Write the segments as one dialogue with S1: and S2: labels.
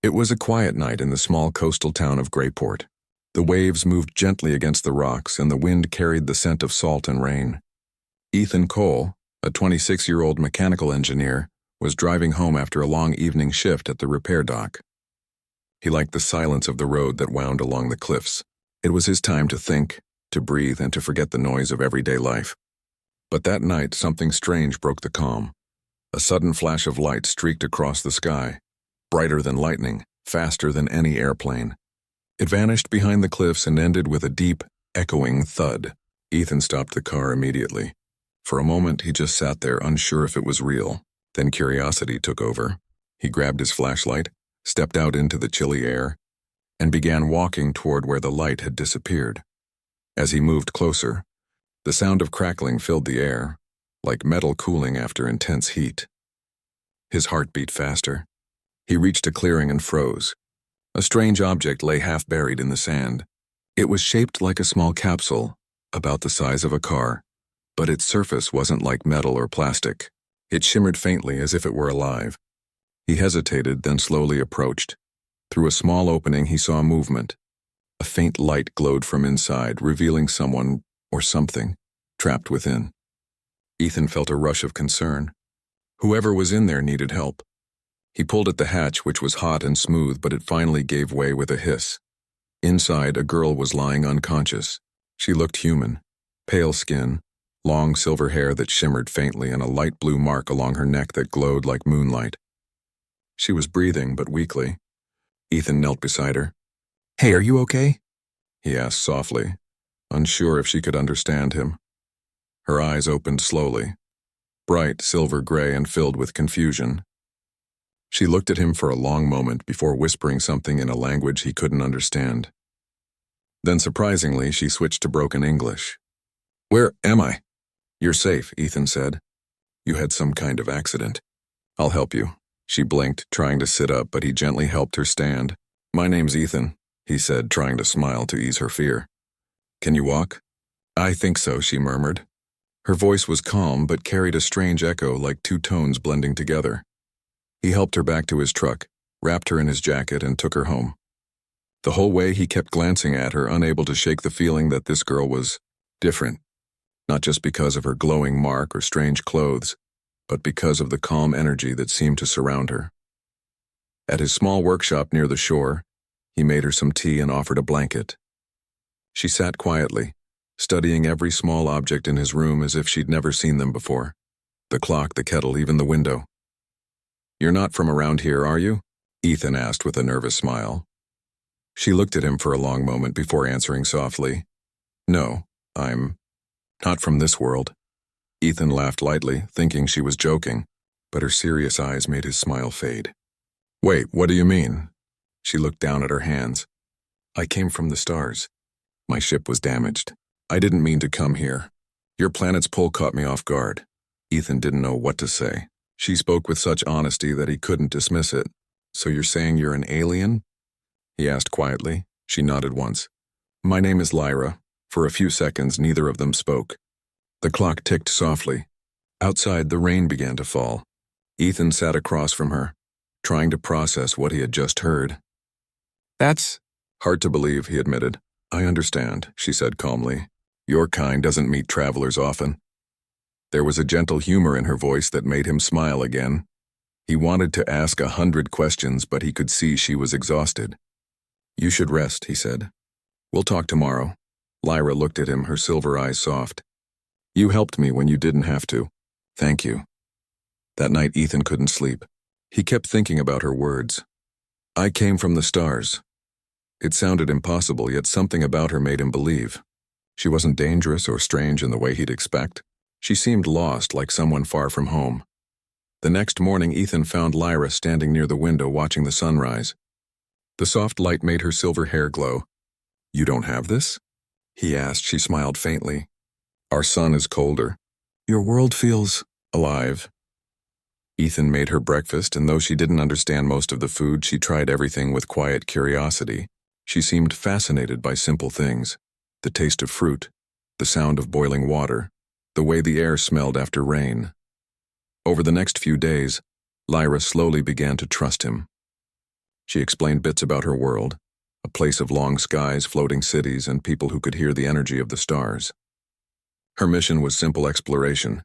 S1: It was a quiet night in the small coastal town of Greyport. The waves moved gently against the rocks, and the wind carried the scent of salt and rain. Ethan Cole, a 26-year-old mechanical engineer, was driving home after a long evening shift at the repair dock. He liked the silence of the road that wound along the cliffs. It was his time to think, to breathe, and to forget the noise of everyday life. But that night, something strange broke the calm. A sudden flash of light streaked across the sky, brighter than lightning, faster than any airplane. It vanished behind the cliffs and ended with a deep, echoing thud. Ethan stopped the car immediately. For a moment, he just sat there, unsure if it was real. Then curiosity took over. He grabbed his flashlight, stepped out into the chilly air, and began walking toward where the light had disappeared. As he moved closer, the sound of crackling filled the air, like metal cooling after intense heat. His heart beat faster. He reached a clearing and froze. A strange object lay half buried in the sand. It was shaped like a small capsule, about the size of a car, but its surface wasn't like metal or plastic. It shimmered faintly as if it were alive. He hesitated, then slowly approached. Through a small opening, he saw movement. A faint light glowed from inside, revealing someone, or something, trapped within. Ethan felt a rush of concern. Whoever was in there needed help. He pulled at the hatch, which was hot and smooth, but it finally gave way with a hiss. Inside, a girl was lying unconscious. She looked human. Pale skin, long silver hair that shimmered faintly, and a light blue mark along her neck that glowed like moonlight. She was breathing, but weakly. Ethan knelt beside her. "Hey, are you okay?" he asked softly, unsure if she could understand him. Her eyes opened slowly, bright silver gray and filled with confusion. She looked at him for a long moment before whispering something in a language he couldn't understand. Then, surprisingly, she switched to broken English. "Where am I?" "You're safe," Ethan said. "You had some kind of accident. I'll help you." She blinked, trying to sit up, but he gently helped her stand. "My name's Ethan," he said, trying to smile to ease her fear. "Can you walk?" "I think so," she murmured. Her voice was calm, but carried a strange echo, like two tones blending together. He helped her back to his truck, wrapped her in his jacket, and took her home. The whole way he kept glancing at her, unable to shake the feeling that this girl was different, not just because of her glowing mark or strange clothes, but because of the calm energy that seemed to surround her. At his small workshop near the shore, he made her some tea and offered a blanket. She sat quietly, studying every small object in his room as if she'd never seen them before. The clock, the kettle, even the window. "You're not from around here, are you?" Ethan asked with a nervous smile. She looked at him for a long moment before answering softly, "No, I'm not from this world." Ethan laughed lightly, thinking she was joking, but her serious eyes made his smile fade. "Wait, what do you mean?" She looked down at her hands. "I came from the stars. My ship was damaged. I didn't mean to come here. Your planet's pull caught me off guard." Ethan didn't know what to say. She spoke with such honesty that he couldn't dismiss it. "So you're saying you're an alien?" he asked quietly. She nodded once. "My name is Lyra." For a few seconds, neither of them spoke. The clock ticked softly. Outside, the rain began to fall. Ethan sat across from her, trying to process what he had just heard. "That's hard to believe," he admitted. "I understand," she said calmly. "Your kind doesn't meet travelers often." There was a gentle humor in her voice that made him smile again. He wanted to ask 100 questions, but he could see she was exhausted. "You should rest," he said. "We'll talk tomorrow." Lyra looked at him, her silver eyes soft. "You helped me when you didn't have to. Thank you." That night, Ethan couldn't sleep. He kept thinking about her words. "I came from the stars." It sounded impossible, yet something about her made him believe. She wasn't dangerous or strange in the way he'd expect. She seemed lost, like someone far from home. The next morning, Ethan found Lyra standing near the window watching the sunrise. The soft light made her silver hair glow. "You don't have this?" he asked. She smiled faintly. "Our sun is colder. Your world feels alive." Ethan made her breakfast, and though she didn't understand most of the food, she tried everything with quiet curiosity. She seemed fascinated by simple things: the taste of fruit, the sound of boiling water, the way the air smelled after rain. Over the next few days, Lyra slowly began to trust him. She explained bits about her world, a place of long skies, floating cities, and people who could hear the energy of the stars. Her mission was simple exploration,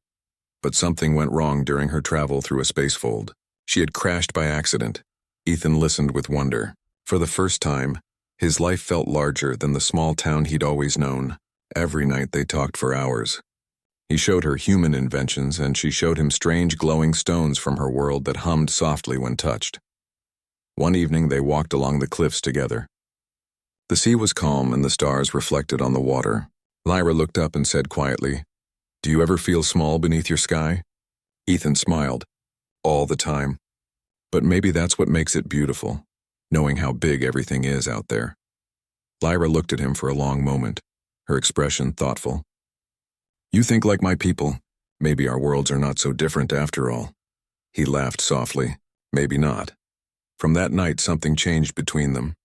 S1: but something went wrong during her travel through a spacefold. She had crashed by accident. Ethan listened with wonder. For the first time, his life felt larger than the small town he'd always known. Every night they talked for hours. He showed her human inventions, and she showed him strange glowing stones from her world that hummed softly when touched. One evening they walked along the cliffs together. The sea was calm and the stars reflected on the water. Lyra looked up and said quietly, "Do you ever feel small beneath your sky?" Ethan smiled. "All the time. But maybe that's what makes it beautiful, knowing how big everything is out there." Lyra looked at him for a long moment, her expression thoughtful. "You think like my people. Maybe our worlds are not so different after all." He laughed softly. "Maybe not." From that night, something changed between them.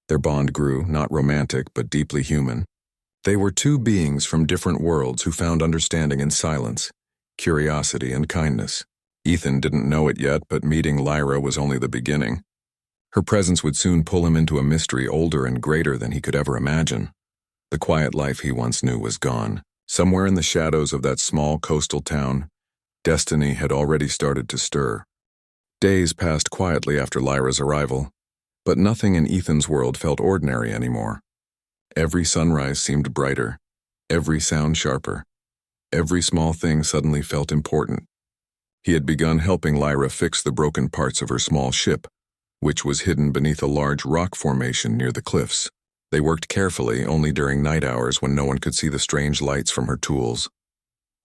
S1: Their bond grew, not romantic, but deeply human. They were two beings from different worlds who found understanding in silence, curiosity, and kindness. Ethan didn't know it yet, but meeting Lyra was only the beginning. Her presence would soon pull him into a mystery older and greater than he could ever imagine. The quiet life he once knew was gone. Somewhere in the shadows of that small coastal town, destiny had already started to stir. Days passed quietly after Lyra's arrival, but nothing in Ethan's world felt ordinary anymore. Every sunrise seemed brighter, every sound sharper. Every small thing suddenly felt important. He had begun helping Lyra fix the broken parts of her small ship, which was hidden beneath a large rock formation near the cliffs. They worked carefully only during night hours when no one could see the strange lights from her tools.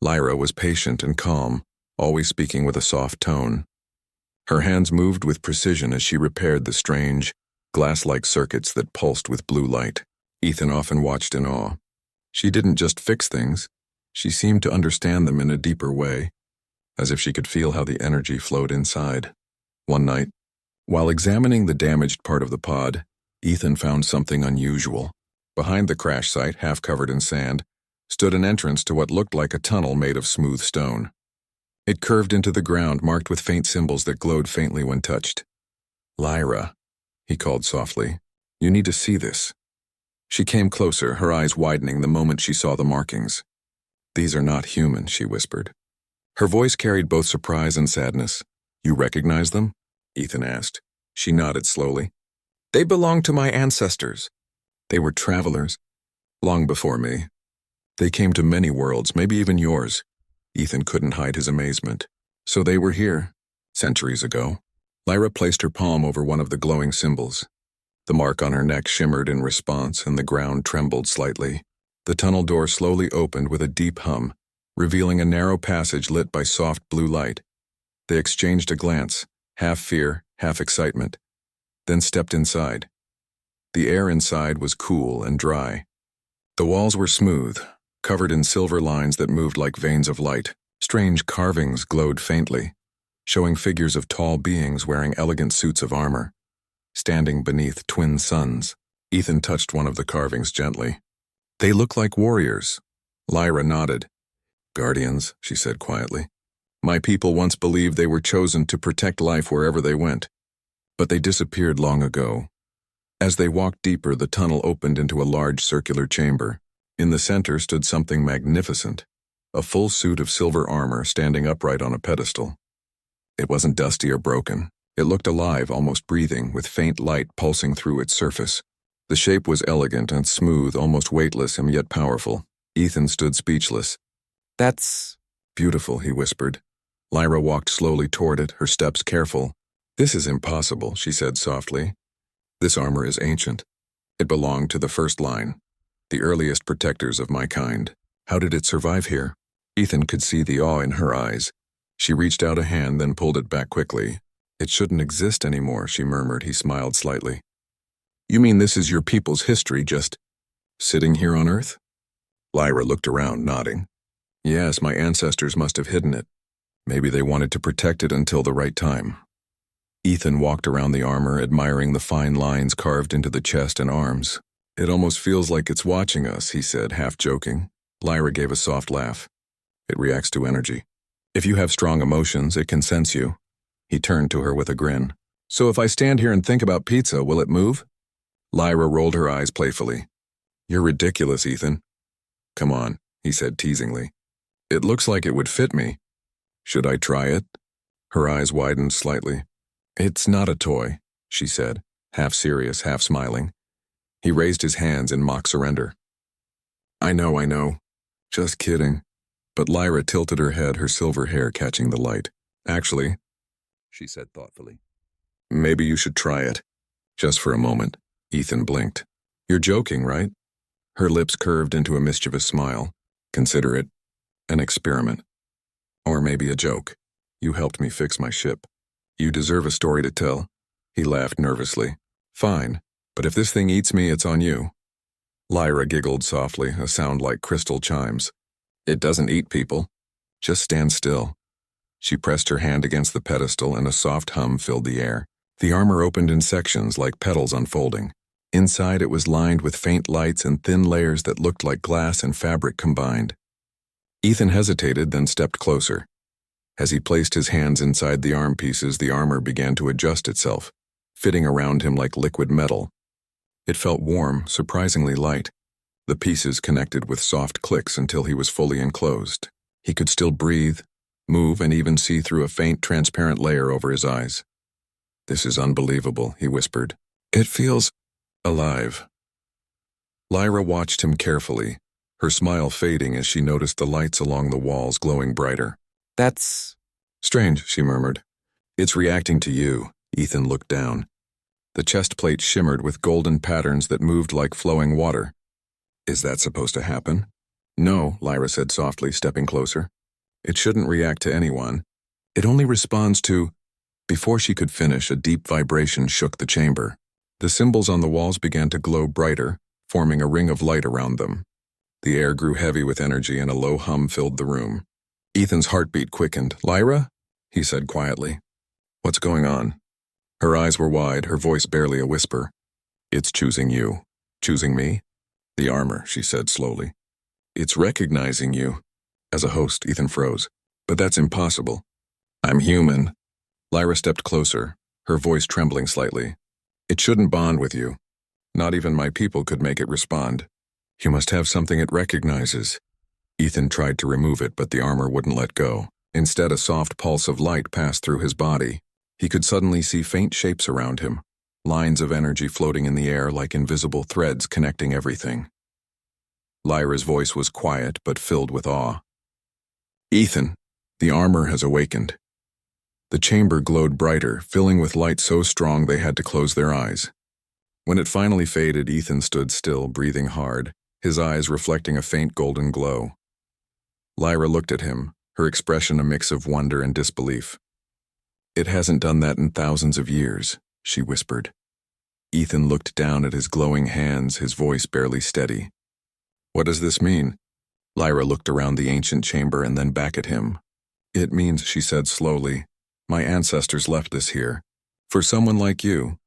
S1: Lyra was patient and calm, always speaking with a soft tone. Her hands moved with precision as she repaired the strange, glass-like circuits that pulsed with blue light. Ethan often watched in awe. She didn't just fix things, she seemed to understand them in a deeper way, as if she could feel how the energy flowed inside. One night, while examining the damaged part of the pod, Ethan found something unusual. Behind the crash site, half covered in sand, stood an entrance to what looked like a tunnel made of smooth stone. It curved into the ground, marked with faint symbols that glowed faintly when touched. "Lyra," he called softly, "you need to see this." She came closer, her eyes widening the moment she saw the markings. "These are not human," she whispered. Her voice carried both surprise and sadness. "You recognize them?" Ethan asked. She nodded slowly. "They belong to my ancestors. They were travelers, long before me. They came to many worlds, maybe even yours." Ethan couldn't hide his amazement. "So they were here, centuries ago." Lyra placed her palm over one of the glowing symbols. The mark on her neck shimmered in response, and the ground trembled slightly. The tunnel door slowly opened with a deep hum, revealing a narrow passage lit by soft blue light. They exchanged a glance, half fear, half excitement, then stepped inside. The air inside was cool and dry. The walls were smooth, covered in silver lines that moved like veins of light. Strange carvings glowed faintly, showing figures of tall beings wearing elegant suits of armor, standing beneath twin suns. Ethan touched one of the carvings gently. "They look like warriors." Lyra nodded. "Guardians," she said quietly. "My people once believed they were chosen to protect life wherever they went, but they disappeared long ago." As they walked deeper, the tunnel opened into a large circular chamber. In the center stood something magnificent, a full suit of silver armor standing upright on a pedestal. It wasn't dusty or broken. It looked alive, almost breathing, with faint light pulsing through its surface. The shape was elegant and smooth, almost weightless and yet powerful. Ethan stood speechless. "That's beautiful," he whispered. Lyra walked slowly toward it, her steps careful. "This is impossible," she said softly. "This armor is ancient. It belonged to the first line, the earliest protectors of my kind. How did it survive here?" Ethan could see the awe in her eyes. She reached out a hand, then pulled it back quickly. "It shouldn't exist anymore," she murmured. He smiled slightly. "You mean this is your people's history, just sitting here on Earth?" Lyra looked around, nodding. "Yes, my ancestors must have hidden it. Maybe they wanted to protect it until the right time." Ethan walked around the armor, admiring the fine lines carved into the chest and arms. "It almost feels like it's watching us," he said, half joking. Lyra gave a soft laugh. "It reacts to energy. If you have strong emotions, it can sense you." He turned to her with a grin. So if I stand here and think about pizza, will it move? Lyra rolled her eyes playfully. You're ridiculous, Ethan. Come on, he said teasingly. It looks like it would fit me. Should I try it? Her eyes widened slightly. It's not a toy, she said, half serious, half smiling. He raised his hands in mock surrender. I know. Just kidding. But Lyra tilted her head, her silver hair catching the light. Actually, she said thoughtfully, maybe you should try it. Just for a moment. Ethan blinked. You're joking, right? Her lips curved into a mischievous smile. Consider it an experiment. Or maybe a joke. You helped me fix my ship. You deserve a story to tell. He laughed nervously. Fine, but if this thing eats me, it's on you. Lyra giggled softly, a sound like crystal chimes. It doesn't eat people. Just stand still. She pressed her hand against the pedestal and a soft hum filled the air. The armor opened in sections like petals unfolding. Inside it was lined with faint lights and thin layers that looked like glass and fabric combined. Ethan hesitated, then stepped closer. As he placed his hands inside the arm pieces, the armor began to adjust itself, fitting around him like liquid metal. It felt warm, surprisingly light. The pieces connected with soft clicks until he was fully enclosed. He could still breathe, move, and even see through a faint, transparent layer over his eyes. This is unbelievable, he whispered. It feels alive. Lyra watched him carefully, her smile fading as she noticed the lights along the walls glowing brighter. That's strange, she murmured. It's reacting to you. Ethan looked down. The chest plate shimmered with golden patterns that moved like flowing water. Is that supposed to happen? No, Lyra said softly, stepping closer. It shouldn't react to anyone. It only responds to... Before she could finish, a deep vibration shook the chamber. The symbols on the walls began to glow brighter, forming a ring of light around them. The air grew heavy with energy and a low hum filled the room. Ethan's heartbeat quickened. Lyra? He said quietly. What's going on? Her eyes were wide, her voice barely a whisper. It's choosing you. Choosing me? The armor, she said slowly. It's recognizing you. As a host, Ethan froze. But that's impossible. I'm human. Lyra stepped closer, her voice trembling slightly. It shouldn't bond with you. Not even my people could make it respond. You must have something it recognizes. Ethan tried to remove it, but the armor wouldn't let go. Instead, a soft pulse of light passed through his body. He could suddenly see faint shapes around him, lines of energy floating in the air like invisible threads connecting everything. Lyra's voice was quiet but filled with awe. Ethan, the armor has awakened. The chamber glowed brighter, filling with light so strong they had to close their eyes. When it finally faded, Ethan stood still, breathing hard, his eyes reflecting a faint golden glow. Lyra looked at him, her expression a mix of wonder and disbelief. It hasn't done that in thousands of years, she whispered. Ethan looked down at his glowing hands, his voice barely steady. What does this mean? Lyra looked around the ancient chamber and then back at him. It means, she said slowly, my ancestors left this here. For someone like you.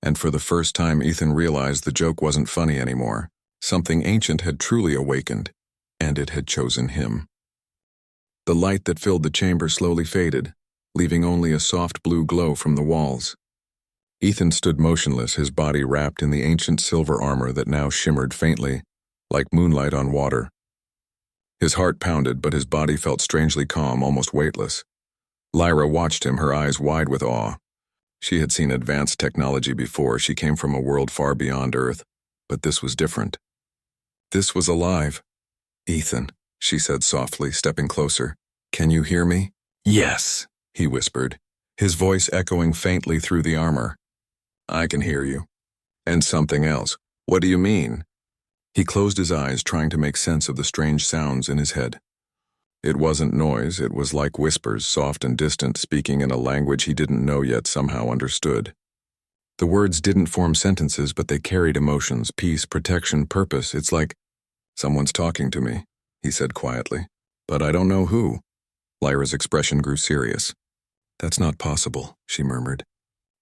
S1: And for the first time, Ethan realized the joke wasn't funny anymore. Something ancient had truly awakened, and it had chosen him. The light that filled the chamber slowly faded, leaving only a soft blue glow from the walls. Ethan stood motionless, his body wrapped in the ancient silver armor that now shimmered faintly, like moonlight on water. His heart pounded, but his body felt strangely calm, almost weightless. Lyra watched him, her eyes wide with awe. She had seen advanced technology before. She came from a world far beyond Earth, but this was different. This was alive. Ethan, she said softly, stepping closer. Can you hear me? Yes, he whispered, his voice echoing faintly through the armor. I can hear you. And something else. What do you mean? He closed his eyes, trying to make sense of the strange sounds in his head. It wasn't noise, it was like whispers, soft and distant, speaking in a language he didn't know yet somehow understood. The words didn't form sentences, but they carried emotions, peace, protection, purpose. It's like, someone's talking to me, he said quietly. But I don't know who. Lyra's expression grew serious. That's not possible, she murmured.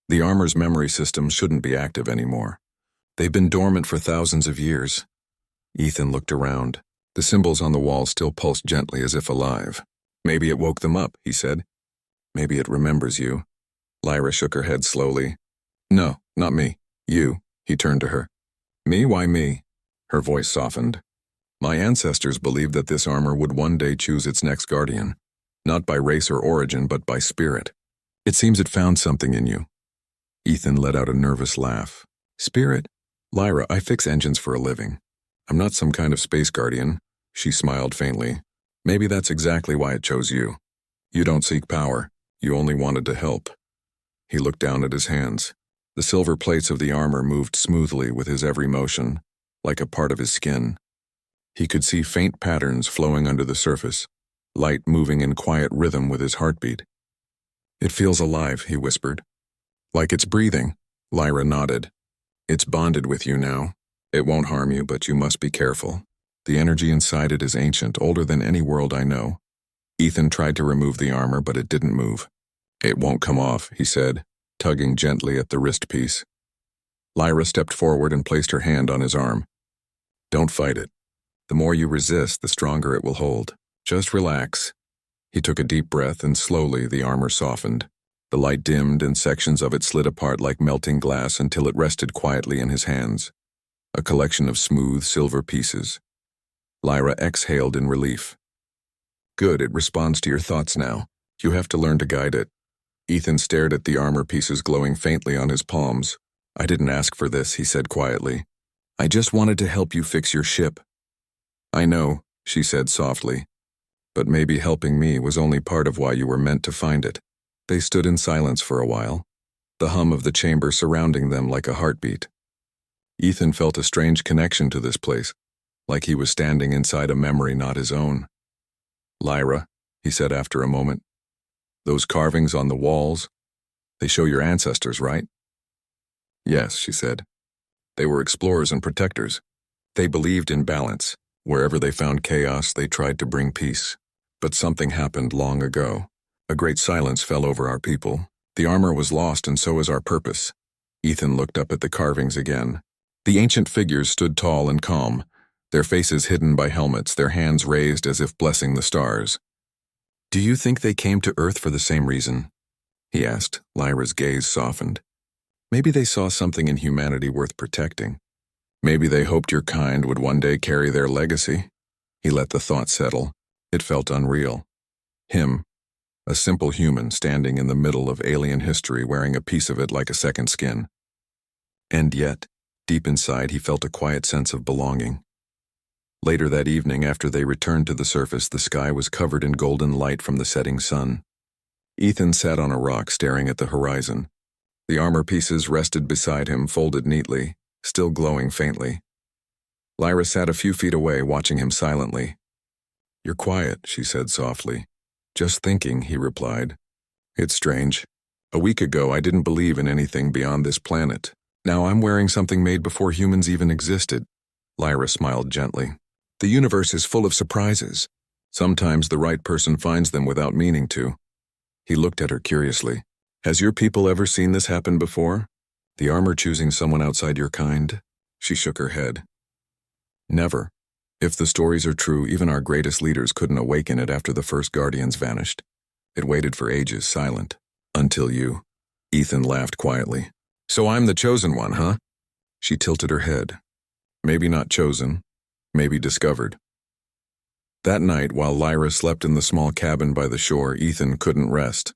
S1: The armor's memory systems shouldn't be active anymore. They've been dormant for thousands of years. Ethan looked around. The symbols on the wall still pulsed gently as if alive. Maybe it woke them up, he said. Maybe it remembers you. Lyra shook her head slowly. No, not me. You. He turned to her. Me? Why me? Her voice softened. My ancestors believed that this armor would one day choose its next guardian. Not by race or origin, but by spirit. It seems it found something in you. Ethan let out a nervous laugh. Spirit? Lyra, I fix engines for a living. I'm not some kind of space guardian. She smiled faintly. Maybe that's exactly why it chose you. You don't seek power. You only wanted to help. He looked down at his hands. The silver plates of the armor moved smoothly with his every motion, like a part of his skin. He could see faint patterns flowing under the surface, light moving in quiet rhythm with his heartbeat. It feels alive, he whispered. Like it's breathing. Lyra nodded. It's bonded with you now. It won't harm you, but you must be careful. The energy inside it is ancient, older than any world I know. Ethan tried to remove the armor, but it didn't move. It won't come off, he said, tugging gently at the wrist piece. Lyra stepped forward and placed her hand on his arm. Don't fight it. The more you resist, the stronger it will hold. Just relax. He took a deep breath and slowly the armor softened. The light dimmed and sections of it slid apart like melting glass until it rested quietly in his hands. A collection of smooth silver pieces. Lyra exhaled in relief. Good, it responds to your thoughts now. You have to learn to guide it. Ethan stared at the armor pieces glowing faintly on his palms. I didn't ask for this, he said quietly. I just wanted to help you fix your ship. I know, she said softly. But maybe helping me was only part of why you were meant to find it. They stood in silence for a while, the hum of the chamber surrounding them like a heartbeat. Ethan felt a strange connection to this place, like he was standing inside a memory not his own. Lyra, he said after a moment, those carvings on the walls, they show your ancestors, right? Yes, she said. They were explorers and protectors. They believed in balance. Wherever they found chaos, they tried to bring peace. But something happened long ago. A great silence fell over our people. The armor was lost and so was our purpose. Ethan looked up at the carvings again. The ancient figures stood tall and calm, their faces hidden by helmets, their hands raised as if blessing the stars. Do you think they came to Earth for the same reason? He asked. Lyra's gaze softened. Maybe they saw something in humanity worth protecting. Maybe they hoped your kind would one day carry their legacy. He let the thought settle. It felt unreal. Him, a simple human standing in the middle of alien history wearing a piece of it like a second skin. And yet, deep inside he felt a quiet sense of belonging. Later that evening, after they returned to the surface, the sky was covered in golden light from the setting sun. Ethan sat on a rock staring at the horizon. The armor pieces rested beside him, folded neatly, still glowing faintly. Lyra sat a few feet away, watching him silently. You're quiet, she said softly. Just thinking, he replied. It's strange. A week ago, I didn't believe in anything beyond this planet. Now I'm wearing something made before humans even existed. Lyra smiled gently. The universe is full of surprises. Sometimes the right person finds them without meaning to. He looked at her curiously. Has your people ever seen this happen before? The armor choosing someone outside your kind? She shook her head. Never. If the stories are true, even our greatest leaders couldn't awaken it after the first guardians vanished. It waited for ages, silent. Until you. Ethan laughed quietly. So I'm the chosen one, huh? She tilted her head. Maybe not chosen. Maybe discovered. That night, while Lyra slept in the small cabin by the shore, Ethan couldn't rest.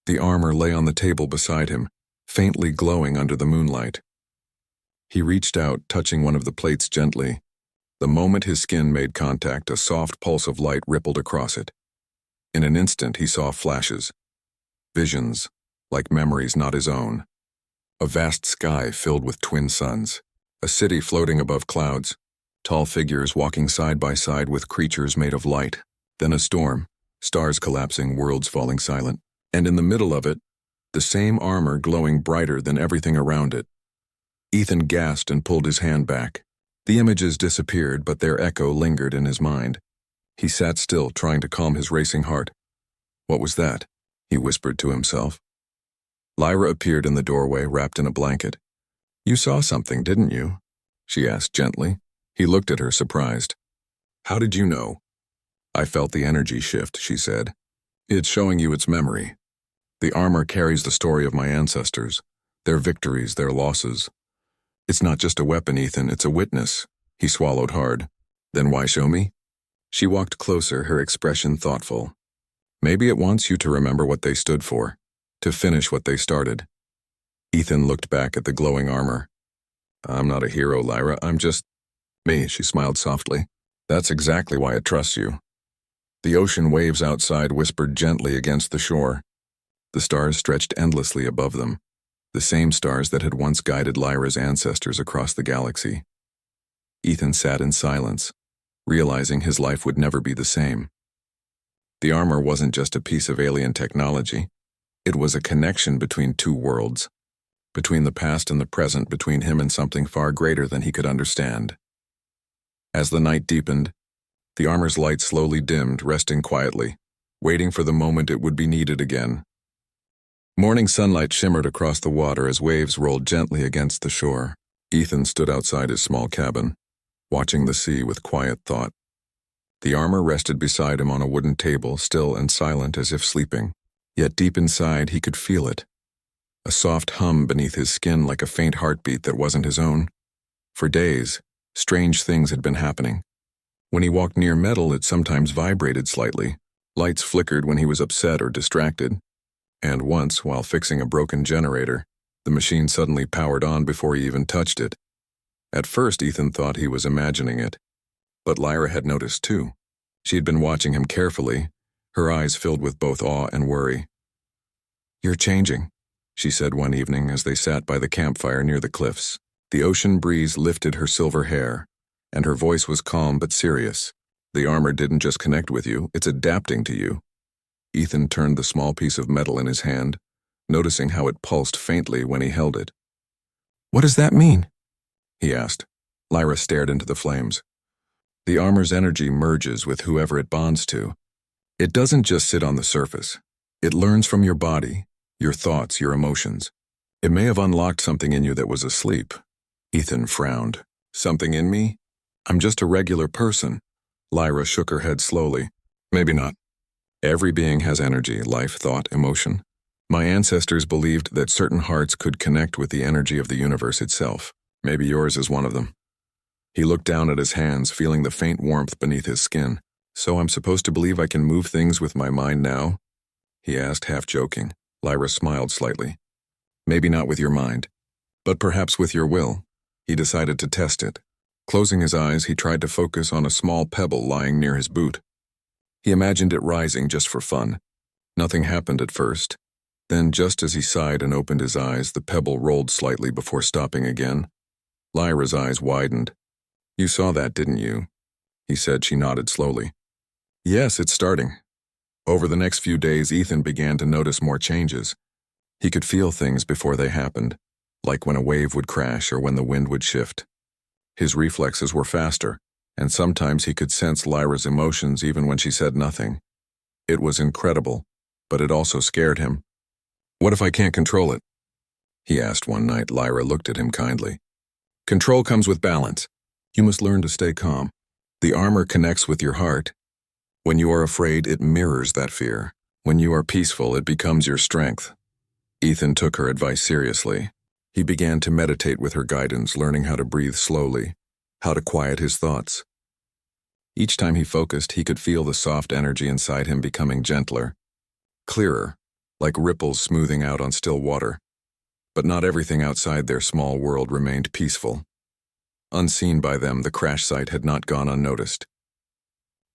S1: The armor lay on the table beside him, faintly glowing under the moonlight. He reached out, touching one of the plates gently. The moment his skin made contact, a soft pulse of light rippled across it. In an instant, he saw flashes. Visions, like memories not his own. A vast sky filled with twin suns. A city floating above clouds. Tall figures walking side by side with creatures made of light. Then a storm, stars collapsing, worlds falling silent. And in the middle of it, the same armor glowing brighter than everything around it. Ethan gasped and pulled his hand back. The images disappeared, but their echo lingered in his mind. He sat still, trying to calm his racing heart. What was that? He whispered to himself. Lyra appeared in the doorway, wrapped in a blanket. You saw something, didn't you? She asked gently. He looked at her, surprised. How did you know? I felt the energy shift, she said. It's showing you its memory. The armor carries the story of my ancestors, their victories, their losses. It's not just a weapon, Ethan, it's a witness. He swallowed hard. Then why show me? She walked closer, her expression thoughtful. Maybe it wants you to remember what they stood for, to finish what they started. Ethan looked back at the glowing armor. I'm not a hero, Lyra, I'm just me, she smiled softly. That's exactly why I trust you. The ocean waves outside whispered gently against the shore. The stars stretched endlessly above them, the same stars that had once guided Lyra's ancestors across the galaxy. Ethan sat in silence, realizing his life would never be the same. The armor wasn't just a piece of alien technology. It was a connection between two worlds, between the past and the present, between him and something far greater than he could understand. As the night deepened, the armor's light slowly dimmed, resting quietly, waiting for the moment it would be needed again. Morning sunlight shimmered across the water as waves rolled gently against the shore. Ethan stood outside his small cabin, watching the sea with quiet thought. The armor rested beside him on a wooden table, still and silent as if sleeping. Yet deep inside he could feel it. A soft hum beneath his skin, like a faint heartbeat that wasn't his own. For days, strange things had been happening. When he walked near metal, it sometimes vibrated slightly. Lights flickered when he was upset or distracted. And once, while fixing a broken generator, the machine suddenly powered on before he even touched it. At first, Ethan thought he was imagining it. But Lyra had noticed too. She had been watching him carefully, her eyes filled with both awe and worry. "You're changing," she said one evening as they sat by the campfire near the cliffs. The ocean breeze lifted her silver hair, and her voice was calm but serious. "The armor didn't just connect with you, it's adapting to you." Ethan turned the small piece of metal in his hand, noticing how it pulsed faintly when he held it. "What does that mean?" he asked. Lyra stared into the flames. "The armor's energy merges with whoever it bonds to. It doesn't just sit on the surface. It learns from your body, your thoughts, your emotions. It may have unlocked something in you that was asleep." Ethan frowned. "Something in me? I'm just a regular person." Lyra shook her head slowly. "Maybe not. Every being has energy, life, thought, emotion. My ancestors believed that certain hearts could connect with the energy of the universe itself. Maybe yours is one of them." He looked down at his hands, feeling the faint warmth beneath his skin. "So I'm supposed to believe I can move things with my mind now?" he asked, half joking. Lyra smiled slightly. "Maybe not with your mind, but perhaps with your will." He decided to test it. Closing his eyes, he tried to focus on a small pebble lying near his boot. He imagined it rising just for fun. Nothing happened at first. Then, just as he sighed and opened his eyes, the pebble rolled slightly before stopping again. Lyra's eyes widened. "You saw that, didn't you?" he said. She nodded slowly. "Yes, it's starting." Over the next few days, Ethan began to notice more changes. He could feel things before they happened, like when a wave would crash or when the wind would shift. His reflexes were faster, and sometimes he could sense Lyra's emotions even when she said nothing. It was incredible, but it also scared him. "What if I can't control it?" he asked one night. Lyra looked at him kindly. "Control comes with balance. You must learn to stay calm. The armor connects with your heart. When you are afraid, it mirrors that fear. When you are peaceful, it becomes your strength." Ethan took her advice seriously. He began to meditate with her guidance, learning how to breathe slowly, how to quiet his thoughts. Each time he focused, he could feel the soft energy inside him becoming gentler, clearer, like ripples smoothing out on still water. But not everything outside their small world remained peaceful. Unseen by them, the crash site had not gone unnoticed.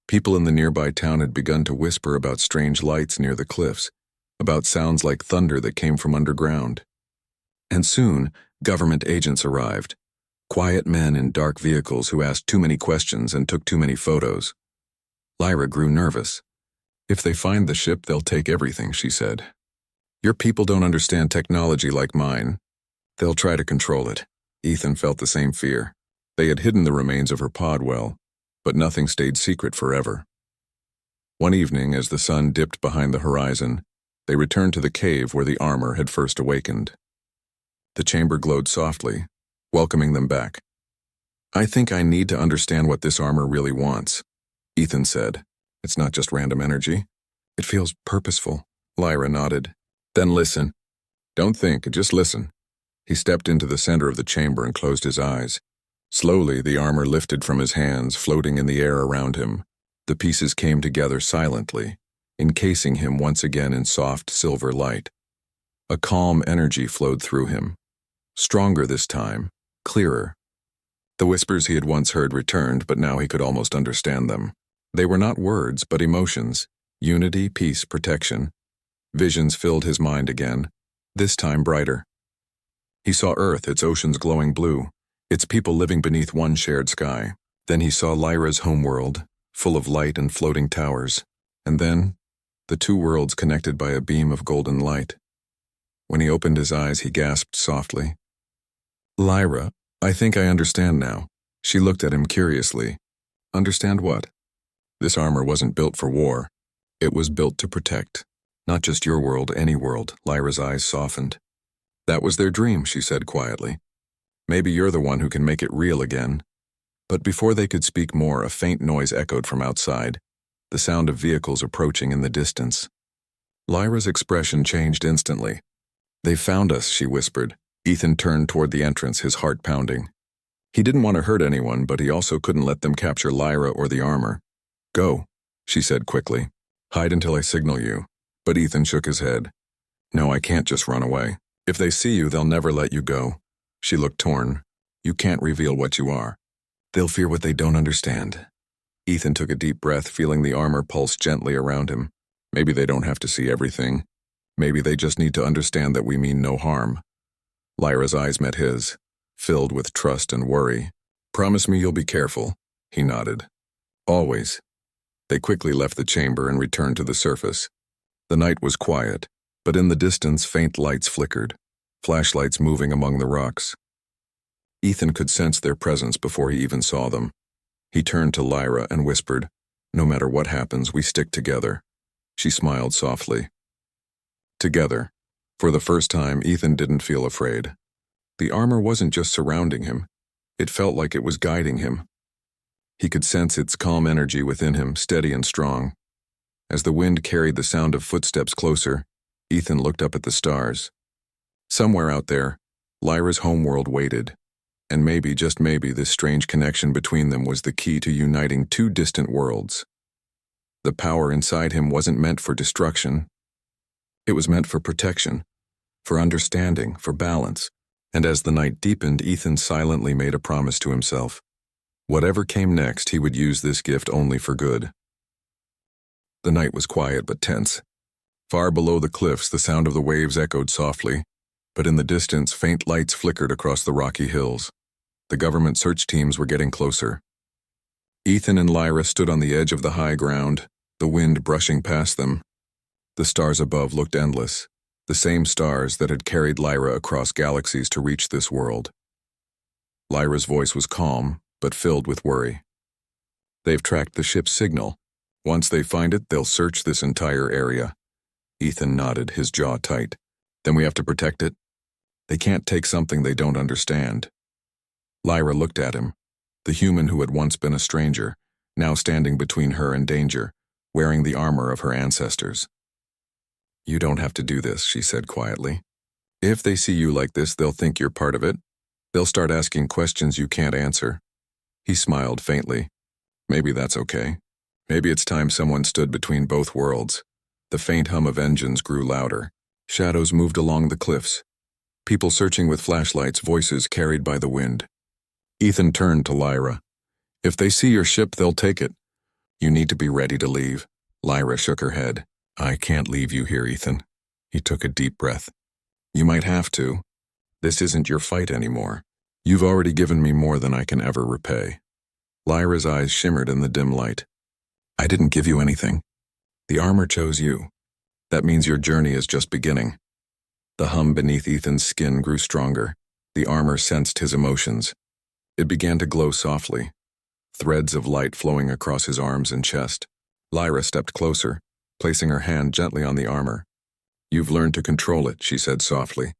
S1: People in the nearby town had begun to whisper about strange lights near the cliffs, about sounds like thunder that came from underground. And soon, government agents arrived. Quiet men in dark vehicles who asked too many questions and took too many photos. Lyra grew nervous. "If they find the ship, they'll take everything," she said. "Your people don't understand technology like mine. They'll try to control it." Ethan felt the same fear. They had hidden the remains of her pod well, but nothing stayed secret forever. One evening, as the sun dipped behind the horizon, they returned to the cave where the armor had first awakened. The chamber glowed softly, welcoming them back. "I think I need to understand what this armor really wants," Ethan said. "It's not just random energy. It feels purposeful." Lyra nodded. Then listen. Don't think, just listen. He stepped into the center of the chamber and closed his eyes. Slowly, the armor lifted from his hands, floating in the air around him. The pieces came together silently, encasing him once again in soft silver light. A calm energy flowed through him. Stronger this time, clearer. The whispers he had once heard returned, but now he could almost understand them. They were not words, but emotions. Unity, peace, protection. Visions filled his mind again, this time brighter. He saw Earth, its oceans glowing blue, its people living beneath one shared sky. Then he saw Lyra's homeworld, full of light and floating towers. And then, the two worlds connected by a beam of golden light. When he opened his eyes, he gasped softly. Lyra, I think I understand now. She looked at him curiously. Understand what? This armor wasn't built for war. It was built to protect. Not just your world, any world. Lyra's eyes softened. That was their dream, she said quietly. Maybe you're the one who can make it real again. But before they could speak more, a faint noise echoed from outside, the sound of vehicles approaching in the distance. Lyra's expression changed instantly. They found us, she whispered. Ethan turned toward the entrance, his heart pounding. He didn't want to hurt anyone, but he also couldn't let them capture Lyra or the armor. Go, she said quickly. Hide until I signal you. But Ethan shook his head. No, I can't just run away. If they see you, they'll never let you go. She looked torn. You can't reveal what you are. They'll fear what they don't understand. Ethan took a deep breath, feeling the armor pulse gently around him. Maybe they don't have to see everything. Maybe they just need to understand that we mean no harm. Lyra's eyes met his, filled with trust and worry. Promise me you'll be careful, he nodded. Always. They quickly left the chamber and returned to the surface. The night was quiet, but in the distance faint lights flickered, flashlights moving among the rocks. Ethan could sense their presence before he even saw them. He turned to Lyra and whispered, No matter what happens, we stick together. She smiled softly. Together. For the first time, Ethan didn't feel afraid. The armor wasn't just surrounding him. It felt like it was guiding him. He could sense its calm energy within him, steady and strong. As the wind carried the sound of footsteps closer, Ethan looked up at the stars. Somewhere out there, Lyra's homeworld waited. And maybe, just maybe, this strange connection between them was the key to uniting two distant worlds. The power inside him wasn't meant for destruction. It was meant for protection, for understanding, for balance. And as the night deepened, Ethan silently made a promise to himself. Whatever came next, he would use this gift only for good. The night was quiet but tense. Far below the cliffs, the sound of the waves echoed softly, but in the distance, faint lights flickered across the rocky hills. The government search teams were getting closer. Ethan and Lyra stood on the edge of the high ground, the wind brushing past them. The stars above looked endless, the same stars that had carried Lyra across galaxies to reach this world. Lyra's voice was calm, but filled with worry. They've tracked the ship's signal. Once they find it, they'll search this entire area. Ethan nodded, his jaw tight. Then we have to protect it? They can't take something they don't understand. Lyra looked at him, the human who had once been a stranger, now standing between her and danger, wearing the armor of her ancestors. You don't have to do this, she said quietly. If they see you like this, they'll think you're part of it. They'll start asking questions you can't answer. He smiled faintly. Maybe that's okay. Maybe it's time someone stood between both worlds. The faint hum of engines grew louder. Shadows moved along the cliffs. People searching with flashlights, voices carried by the wind. Ethan turned to Lyra. If they see your ship, they'll take it. You need to be ready to leave. Lyra shook her head. I can't leave you here, Ethan. He took a deep breath. You might have to. This isn't your fight anymore. You've already given me more than I can ever repay. Lyra's eyes shimmered in the dim light. I didn't give you anything. The armor chose you. That means your journey is just beginning. The hum beneath Ethan's skin grew stronger. The armor sensed his emotions. It began to glow softly, threads of light flowing across his arms and chest. Lyra stepped closer, placing her hand gently on the armor. You've learned to control it, she said softly.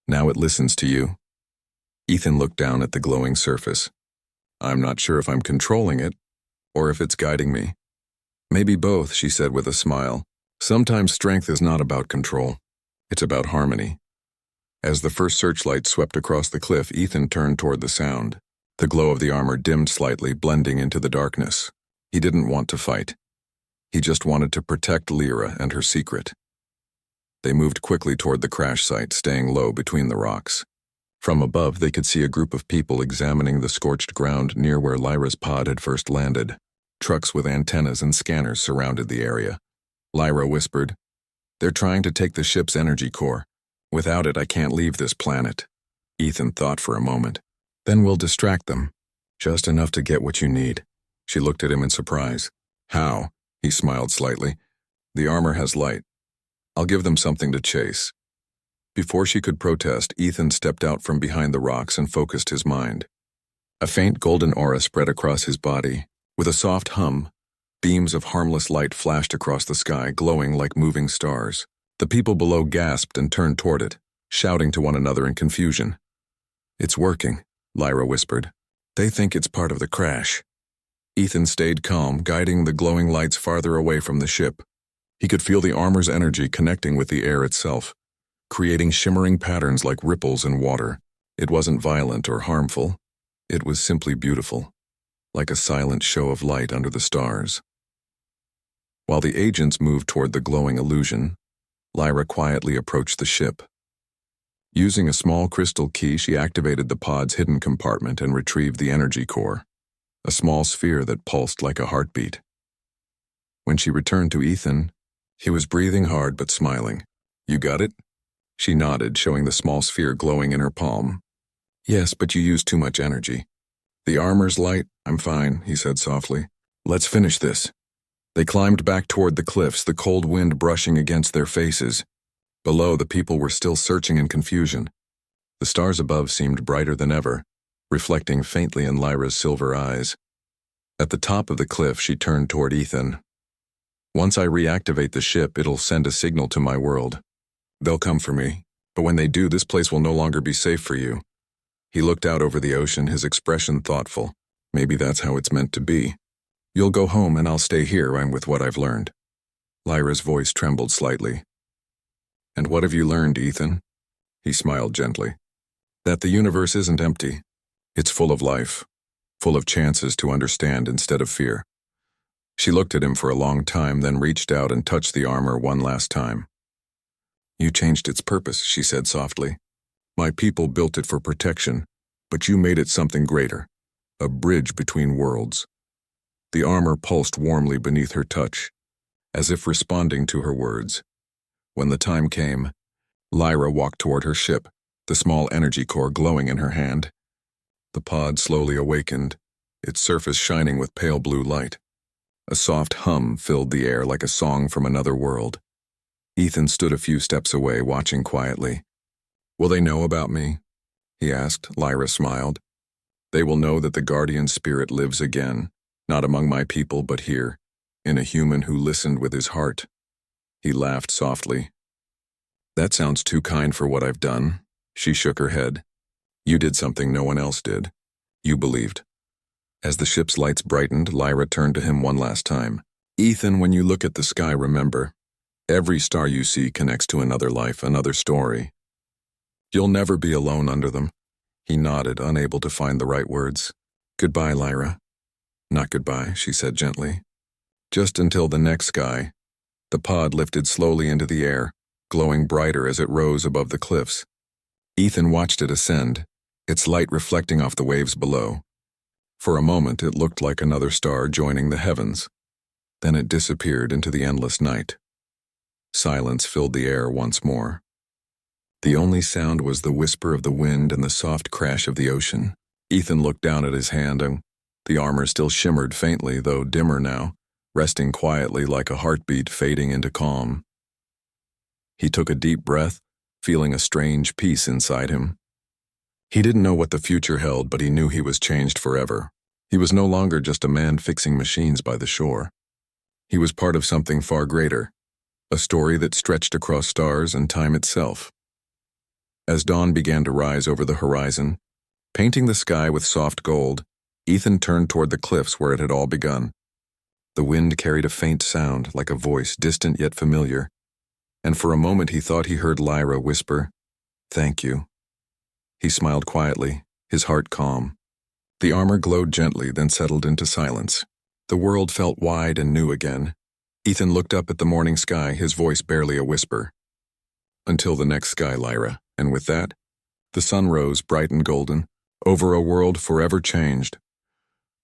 S1: Now it listens to you. Ethan looked down at the glowing surface. I'm not sure if I'm controlling it, or if it's guiding me. Maybe both, she said with a smile. Sometimes strength is not about control. It's about harmony. As the first searchlight swept across the cliff, Ethan turned toward the sound. The glow of the armor dimmed slightly, blending into the darkness. He didn't want to fight. He just wanted to protect Lyra and her secret. They moved quickly toward the crash site, staying low between the rocks. From above, they could see a group of people examining the scorched ground near where Lyra's pod had first landed. Trucks with antennas and scanners surrounded the area. Lyra whispered, "They're trying to take the ship's energy core. Without it, I can't leave this planet." Ethan thought for a moment. "Then we'll distract them. Just enough to get what you need." She looked at him in surprise. "How?" He smiled slightly. "The armor has light. I'll give them something to chase." Before she could protest, Ethan stepped out from behind the rocks and focused his mind. A faint golden aura spread across his body. With a soft hum, beams of harmless light flashed across the sky, glowing like moving stars. The people below gasped and turned toward it, shouting to one another in confusion. "It's working," Lyra whispered. "They think it's part of the crash." Ethan stayed calm, guiding the glowing lights farther away from the ship. He could feel the armor's energy connecting with the air itself, creating shimmering patterns like ripples in water. It wasn't violent or harmful. It was simply beautiful, like a silent show of light under the stars. While the agents moved toward the glowing illusion, Lyra quietly approached the ship. Using a small crystal key, she activated the pod's hidden compartment and retrieved the energy core, a small sphere that pulsed like a heartbeat. When she returned to Ethan, he was breathing hard but smiling. "You got it?" She nodded, showing the small sphere glowing in her palm. "Yes, but you used too much energy." "The armor's light. I'm fine," he said softly. "Let's finish this." They climbed back toward the cliffs, the cold wind brushing against their faces. Below, the people were still searching in confusion. The stars above seemed brighter than ever, reflecting faintly in Lyra's silver eyes. At the top of the cliff, she turned toward Ethan. "Once I reactivate the ship, it'll send a signal to my world. They'll come for me, but when they do, this place will no longer be safe for you." He looked out over the ocean, his expression thoughtful. "Maybe that's how it's meant to be. You'll go home and I'll stay here and with what I've learned." Lyra's voice trembled slightly. "And what have you learned, Ethan?" He smiled gently. "That the universe isn't empty. It's full of life, full of chances to understand instead of fear." She looked at him for a long time, then reached out and touched the armor one last time. "You changed its purpose," she said softly. "My people built it for protection, but you made it something greater, a bridge between worlds." The armor pulsed warmly beneath her touch, as if responding to her words. When the time came, Lyra walked toward her ship, the small energy core glowing in her hand. The pod slowly awakened, its surface shining with pale blue light. A soft hum filled the air like a song from another world. Ethan stood a few steps away, watching quietly. "Will they know about me?" he asked. Lyra smiled. "They will know that the guardian spirit lives again, not among my people, but here, in a human who listened with his heart." He laughed softly. "That sounds too kind for what I've done." She shook her head. "You did something no one else did. You believed." As the ship's lights brightened, Lyra turned to him one last time. "Ethan, when you look at the sky, remember, every star you see connects to another life, another story. You'll never be alone under them." He nodded, unable to find the right words. "Goodbye, Lyra." "Not goodbye," she said gently. "Just until the next sky." The pod lifted slowly into the air, glowing brighter as it rose above the cliffs. Ethan watched it ascend, its light reflecting off the waves below. For a moment, it looked like another star joining the heavens. Then it disappeared into the endless night. Silence filled the air once more. The only sound was the whisper of the wind and the soft crash of the ocean. Ethan looked down at his hand, and the armor still shimmered faintly, though dimmer now, resting quietly like a heartbeat fading into calm. He took a deep breath, feeling a strange peace inside him. He didn't know what the future held, but he knew he was changed forever. He was no longer just a man fixing machines by the shore. He was part of something far greater, a story that stretched across stars and time itself. As dawn began to rise over the horizon, painting the sky with soft gold, Ethan turned toward the cliffs where it had all begun. The wind carried a faint sound, like a voice, distant yet familiar. and for a moment he thought he heard Lyra whisper, "Thank you." He smiled quietly, his heart calm. The armor glowed gently, then settled into silence. The world felt wide and new again. Ethan looked up at the morning sky, his voice barely a whisper. "Until the next sky, Lyra," and with that, the sun rose, bright and golden, over a world forever changed.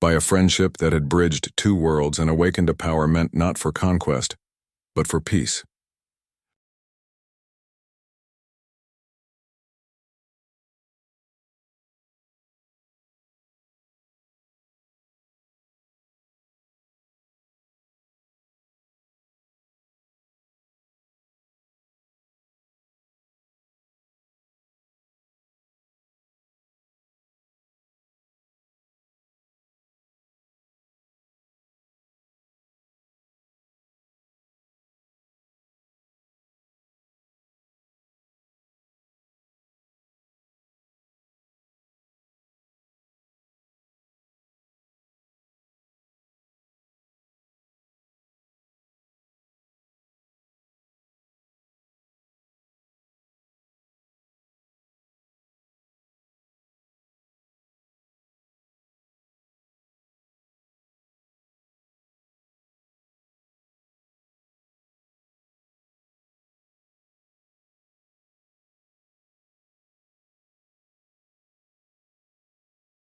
S1: By a friendship that had bridged two worlds and awakened a power meant not for conquest, but for peace.